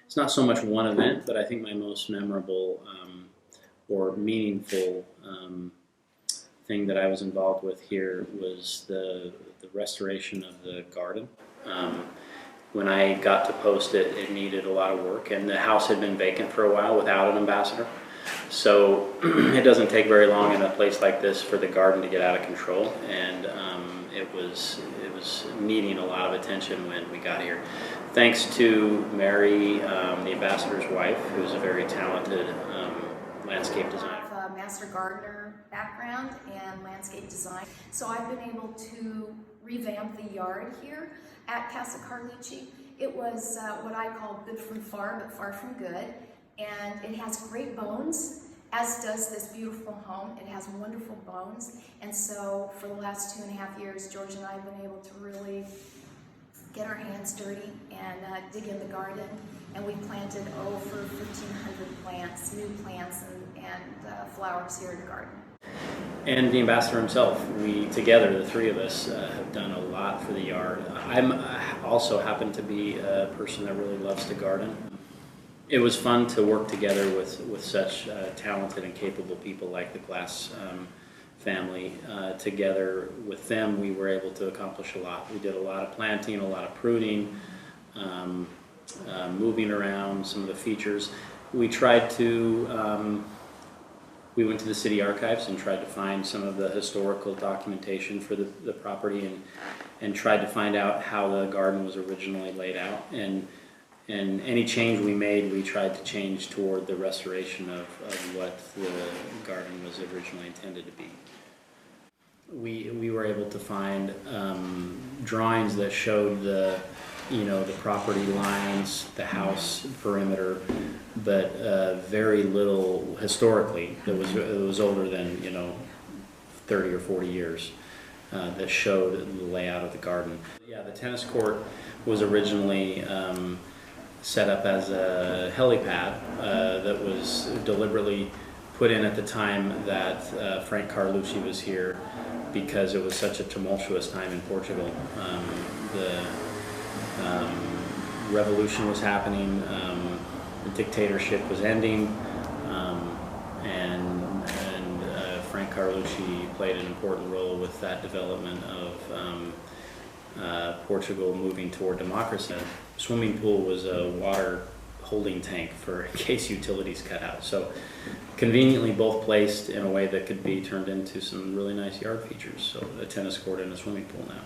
it's not so much one event, but I think my most memorable or meaningful thing that I was involved with here was the restoration of the garden. Um, when I got to post it, it needed a lot of work, and the house had been vacant for a while without an ambassador. So it doesn't take very long in a place like this for the garden to get out of control, and it was needing a lot of attention when we got here. Thanks to Mary, the ambassador's wife, who's a very talented landscape designer. I have a master gardener background and landscape design, so I've been able to revamp the yard here at Casa Carlucci. It was what I call good from far, but far from good, and it has great bones, as does this beautiful home. It has wonderful bones, and so for the last 2.5 years, George and I have been able to really get our hands dirty and dig in the garden, and we planted over 1,500 plants, new plants and flowers here in the garden. And the ambassador himself, we together, the three of us, have done a lot for the yard. I also happen to be a person that really loves to garden. It was fun to work together with such talented and capable people like the Glass family. Together with them, we were able to accomplish a lot. We did a lot of planting, a lot of pruning, moving around some of the features. We tried to, we went to the city archives and tried to find some of the historical documentation for the property, and tried to find out how the garden was originally laid out. And any change we made, we tried to change toward the restoration of what the garden was originally intended to be. We were able to find drawings that showed the property lines, the house perimeter, but very little historically that was older than 30 or 40 years that showed the layout of the garden. Yeah, the tennis court was originally set up as a helipad that was deliberately put in at the time that Frank Carlucci was here, because it was such a tumultuous time in Portugal. The revolution was happening, the dictatorship was ending, and Frank Carlucci played an important role with that development of Portugal moving toward democracy. The swimming pool was a water holding tank for in case utilities cut out. So conveniently both placed in a way that could be turned into some really nice yard features. So a tennis court and a swimming pool now.